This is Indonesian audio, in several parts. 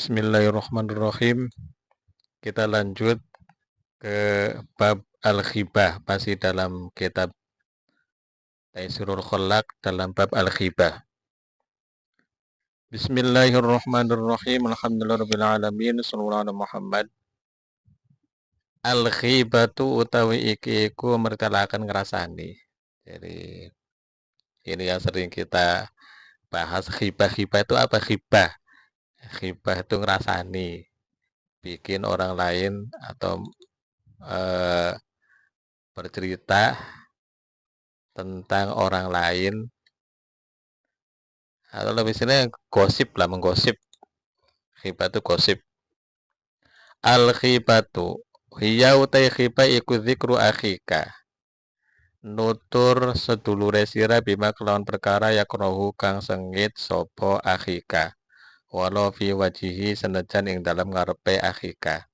Bismillahirrahmanirrahim. Kita lanjut ke bab al-ghibah, masih dalam kitab Taisirul Khalaq dalam bab al-ghibah. Bismillahirrahmanirrahim. Alhamdulillahirabbil alamin. Shallallahu alaihi Muhammad. Al-ghibatu utawi iki iku mertelaken ngrasani. Jadi ini yang sering kita bahas, ghibah-ghibah itu apa? Ghibah. Ghibah itu ngrasani, bikin orang lain atau bercerita tentang orang lain, atau lebih sini gosip lah, menggosip. Ghibah itu gosip. Al ghibatu hiya utai ghibah iku dzikru akhika, nutur sedulure sira bima kelawan perkara yakrohu kang sengit sopo akhika, walau fi wajihi senajan ing dalam ngarepe akhika.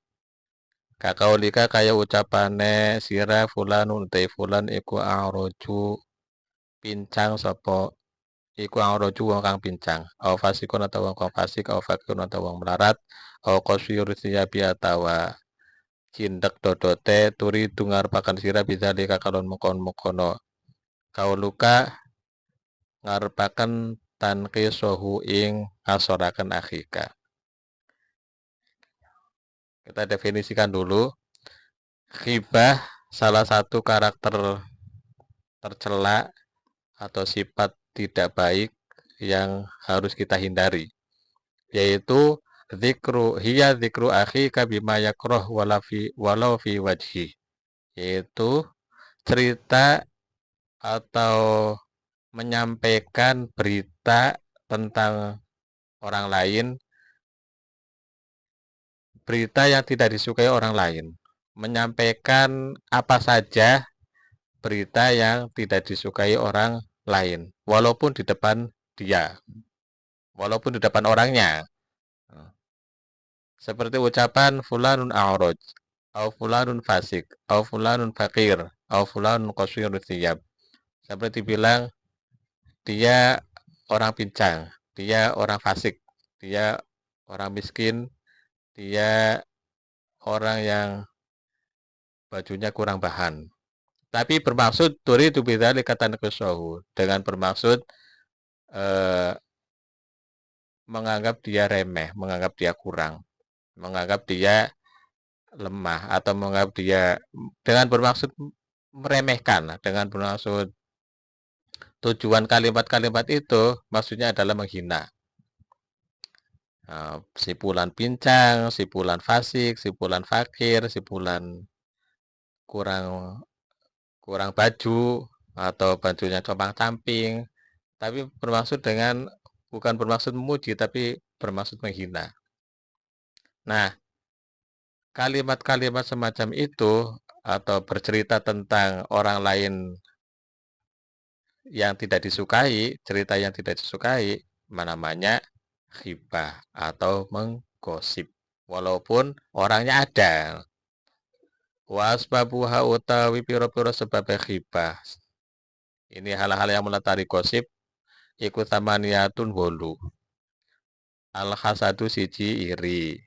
Kakaulika kaya ucapane sira fulanun utai fulan iku a'roju pincang sopo, iku roju wong kang pincang, au fasikun atau wong kang fasik, au fakirun atau wong melarat, au qasir siyabi atawa cindek dodote turi dungar pakan sira bidzalika kalon mukon-mukono. Kauluka ngarepaken tanqisohu ing ngasoraken akhika. Kita definisikan dulu. Ghibah salah satu karakter tercela atau sifat tidak baik yang harus kita hindari, yaitu dzikru akhika bima yakroh walau fi wajhi, yaitu cerita atau menyampaikan berita tentang orang lain, berita yang tidak disukai orang lain, menyampaikan apa saja berita yang tidak disukai orang lain, walaupun di depan dia, walaupun di depan orangnya. Seperti ucapan fulanun a'raj, au fulanun fasik, au fulanun fakir, au fulanun qasirul thiyab. Seperti bilang dia orang pincang, dia orang fasik, dia orang miskin, dia orang yang bajunya kurang bahan. Tapi bermaksud turi itu bidzalika katan kesohu, dengan bermaksud menganggap dia remeh, menganggap dia kurang, menganggap dia lemah, atau menganggap dia dengan bermaksud meremehkan, dengan bermaksud tujuan kalimat-kalimat itu maksudnya adalah menghina. Si fulan pincang, si fulan fasik, si fulan fakir, si fulan kurang kurang baju atau bajunya compang-camping, tapi bukan bermaksud memuji, tapi bermaksud menghina. Nah, kalimat-kalimat semacam itu atau bercerita tentang orang lain yang tidak disukai, cerita yang tidak disukai, namanya ghibah atau menggosip, walaupun orangnya ada. Wasbabuha utawi piro-piro sebab ghibah. Ini hal-hal yang melatari gosip, ikut tamaniyatun wolu. Al-hasadu siji iri.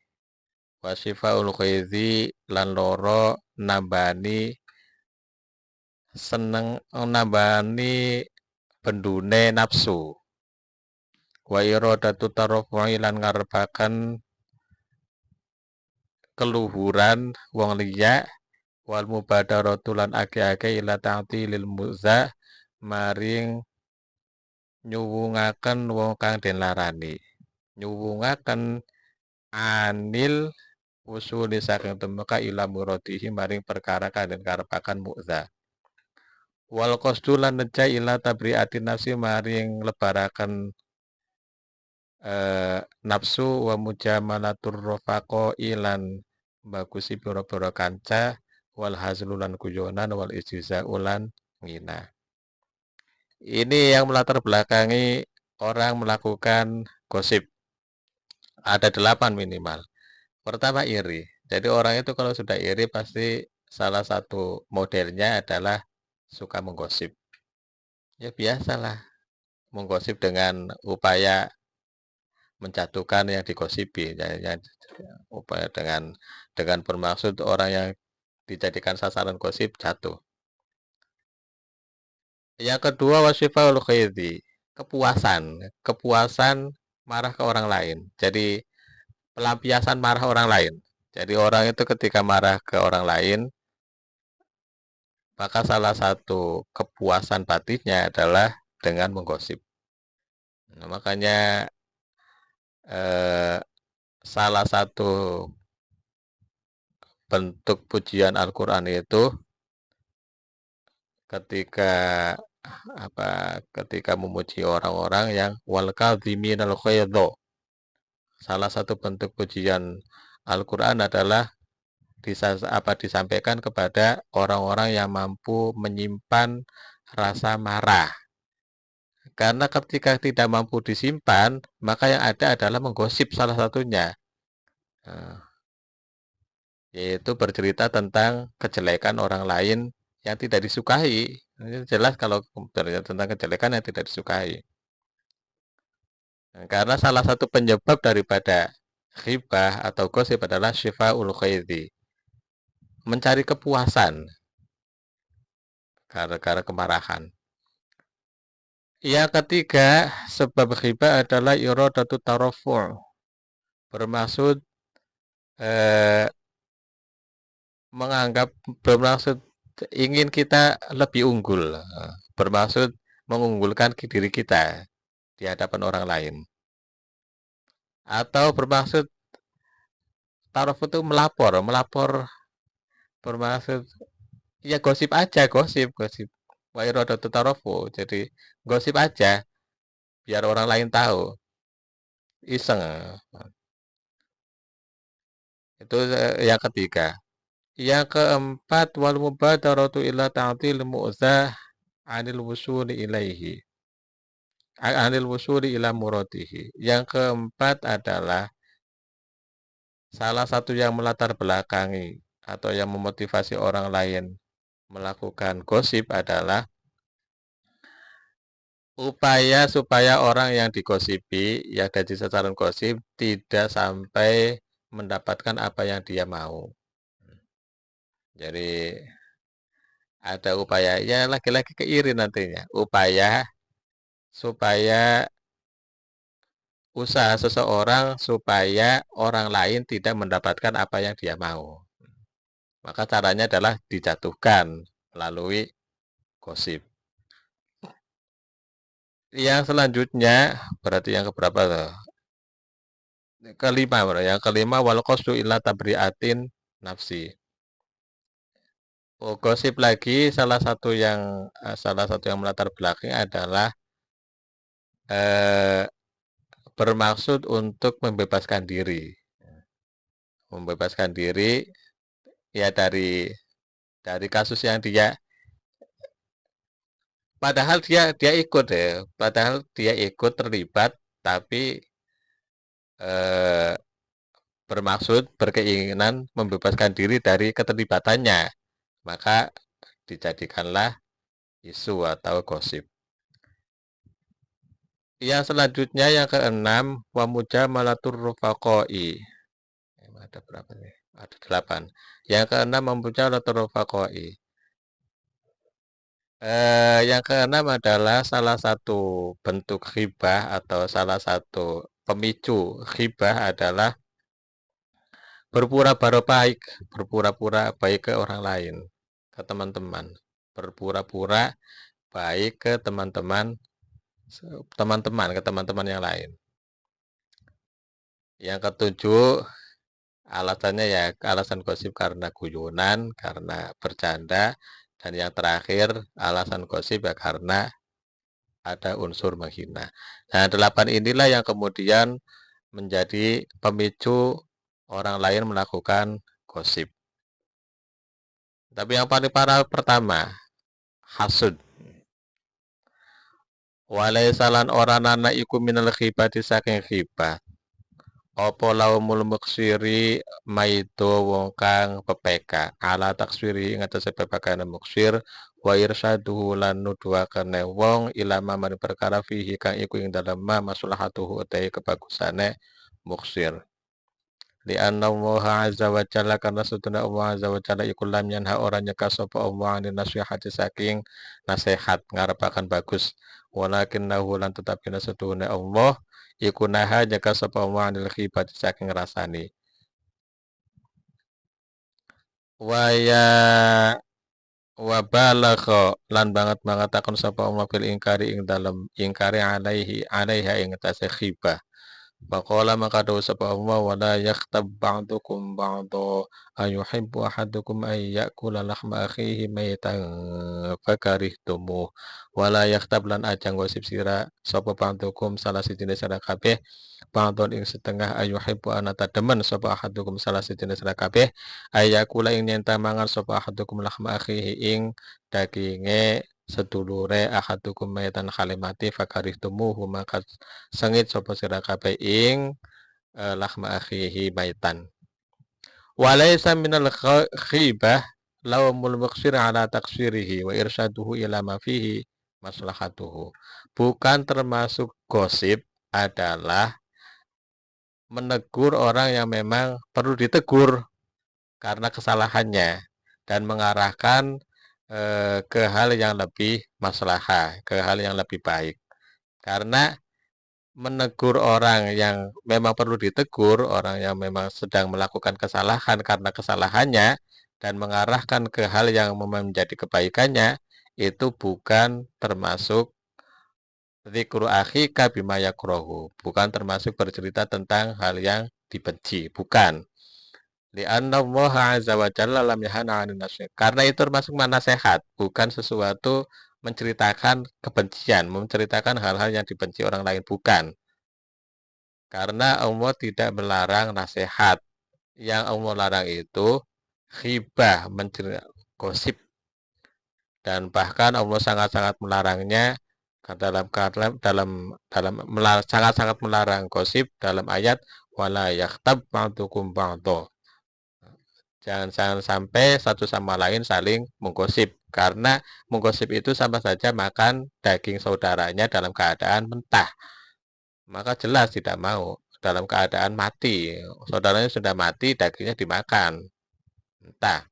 Wasifaul khaizi lan loro nambani seneng, nambani bendune nafsu. Wa iradatu taraffu'i lan ngarepaken keluhuran wong liya, wal mubadaratu lan ake-ake ila ta'tilil muza maring nyuwungaken wong kang den larani. Nyuwungaken anil usuli saking temeka ila muradihi maring perkara kang den karepaken muza. Wal qasdu lan neja ila tabriatin nafsi maring lebaraken nafsu, wa mujamalatur rafaqo ilan bagusi pira-pira kanca, wal hazlu lan guyonan, wal istihza'u lan ngina. Ini yang melatar belakangi orang melakukan gosip. Ada 8 minimal. Pertama iri. Jadi orang itu kalau sudah iri pasti salah satu modelnya adalah suka menggosip. Ya biasalah, menggosip dengan upaya menjatuhkan yang digosipi, yang upaya dengan bermaksud orang yang dijadikan sasaran gosip jatuh. Yang kedua wasyifaul khidhi, kepuasan marah ke orang lain. Jadi pelampiasan marah orang lain. Jadi orang itu ketika marah ke orang lain, maka salah satu kepuasan batinnya adalah dengan menggosip. Nah, makanya salah satu bentuk pujian Al-Quran itu ketika ketika memuji orang-orang yang wal kadhiminal ghaidha. Salah satu bentuk pujian Al-Quran adalah disampaikan kepada orang-orang yang mampu menyimpan rasa marah. Karena ketika tidak mampu disimpan, maka yang ada adalah menggosip salah satunya. Yaitu bercerita tentang kejelekan orang lain yang tidak disukai. Ini jelas kalau bercerita tentang kejelekan yang tidak disukai. Karena salah satu penyebab daripada ghibah atau gosip adalah syifa'ul ghaidhi, mencari kepuasan gara-gara kemarahan. Yang ketiga, sebab ghibah adalah iradatu tarafu', bermaksud bermaksud ingin kita lebih unggul, bermaksud mengunggulkan diri kita di hadapan orang lain. Atau bermaksud taraf itu melapor bermaksud ya gosip aja, gosip. Wa iradatu tarafu. Jadi gosip aja biar orang lain tahu. Iseng. Itu yang ketiga. Yang keempat, wal mubadaratu ila ta'til mu'zah anil wusuli ilaihi. Anil wusuli ila muradihi. Yang keempat adalah salah satu yang melatar belakangi atau yang memotivasi orang lain melakukan gosip adalah upaya supaya orang yang digosipi, yang jadi sasaran gosip, tidak sampai mendapatkan apa yang dia mau. Jadi ada upaya, ya lagi-lagi keiri nantinya. Upaya supaya usaha seseorang supaya orang lain tidak mendapatkan apa yang dia mau. Maka caranya adalah dijatuhkan melalui gosip. Yang selanjutnya berarti yang keberapa tuh? Kelima, yang kelima wal qasdu illa tabriatin nafsi. Gosip lagi salah satu yang melatar belakang adalah bermaksud untuk membebaskan diri. Membebaskan diri ya dari kasus yang padahal dia ikut ya, padahal dia ikut terlibat tapi bermaksud berkeinginan membebaskan diri dari keterlibatannya, maka dijadikanlah isu atau gosip. Yang selanjutnya yang keenam wa mujamalatur rufaqai. Ada berapa nih? Ada 8. Yang keenam mujamalatur rufaqai. Yang keenam adalah salah satu bentuk ghibah atau salah satu pemicu ghibah adalah berpura-pura baik ke orang lain, ke teman-teman. Berpura-pura baik ke teman-teman yang lain. Yang ketujuh, alasannya ya alasan gosip karena guyonan, karena bercanda, dan yang terakhir alasan gosip ya karena ada unsur menghina. Nah, 8 inilah yang kemudian menjadi pemicu orang lain melakukan gosip. Tapi yang paling parah pertama, hasud. Walaisalan orang anak iku minal khibati saking khibat. Apa laumul muksiri maido wong kang pepeka ala taksiri ing atase pepekane muksir wa irsaduhu lan nuduhakene wong ilama mari perkara fihi kang iku ing dalem ma maslahatuhu utahe kebagusane muksir. Li anna Allah azza wa jalla karena setuna Allah azza wa jalla iku lam yanha ora nyeka sapa Allah anin nasihati saking nasihat ngarepaken bagus. Walakinnahu lan tetapi setuna Allah iku naha nyeka sapa Allah anil khibati saking rasani. Waya wa balagha lan banget akon sapa Allah fil ingkari ing dalem ingkari alaiha ing tase khibah. Faqala maka dawu sapa Allah wala yakhtab ba'dukum ba'dha ayuhibbu ahadukum ay ya'kula lahma akhihi maitan fakarihtumuh wala yakhtab lan aja gosip sira sapa ba'dukum salah sijine sira kabeh ba'don ing setengah ayuhibbu anata demen sapa ahadukum salah sijine sira kabeh ay ya'kula ing nyenta mangan sapa ahadukum lahma akhihi ing daginge sedulure ahadukum maitan khalimati fakarihtumuh maka sengit sapa sira kabeh ing lahma akhihi maitan. Walaysa minal khibah lawmul muqsir ala taksirihi wa irsyaduhu ila ma fihi maslahatuhu. Bukan termasuk gosip adalah menegur orang yang memang perlu ditegur karena kesalahannya dan mengarahkan ke hal yang lebih maslahah, ke hal yang lebih baik. Karena menegur orang yang memang perlu ditegur, orang yang memang sedang melakukan kesalahan karena kesalahannya, dan mengarahkan ke hal yang memang menjadi kebaikannya, itu bukan termasuk dzikru akhika bima yakrahu, bukan termasuk bercerita tentang hal yang dibenci, bukan. Li'anna Allah azza wa jalla lam yahana 'anil nasihat. Karena itu termasuk nasihat, bukan sesuatu menceritakan kebencian, menceritakan hal-hal yang dibenci orang lain, bukan. Karena Allah tidak melarang nasihat. Yang Allah larang itu khibah, gosip. Dan bahkan Allah sangat-sangat melarangnya sangat-sangat melarang gosip dalam ayat wala yakhtab ba'dukum ba'dha. Jangan sampai satu sama lain saling menggosip. Karena menggosip itu sama saja makan daging saudaranya dalam keadaan mentah. Maka jelas tidak mau dalam keadaan mati. Saudaranya sudah mati, dagingnya dimakan. Entah.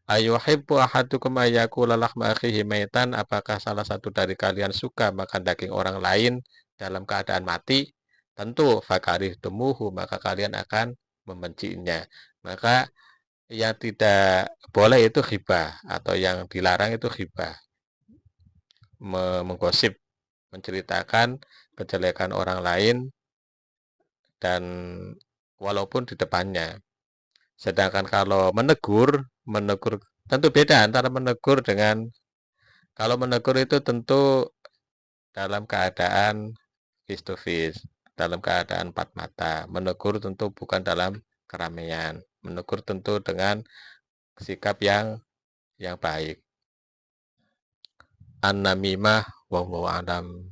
Ayuhibbu ahadukum ayyakula lahma akhihi maitan, apakah salah satu dari kalian suka makan daging orang lain dalam keadaan mati? Tentu fakarih tumuhu, maka kalian akan membencinya. Maka yang tidak boleh itu ghibah, atau yang dilarang itu ghibah. Menggosip, menceritakan kejelekan orang lain dan walaupun di depannya. Sedangkan kalau menegur tentu beda antara menegur dengan kalau menegur itu tentu dalam keadaan face to face, dalam keadaan empat mata. Menegur tentu bukan dalam keramaian. Menegur tentu dengan sikap yang baik. An-namimah wallahu a'lam.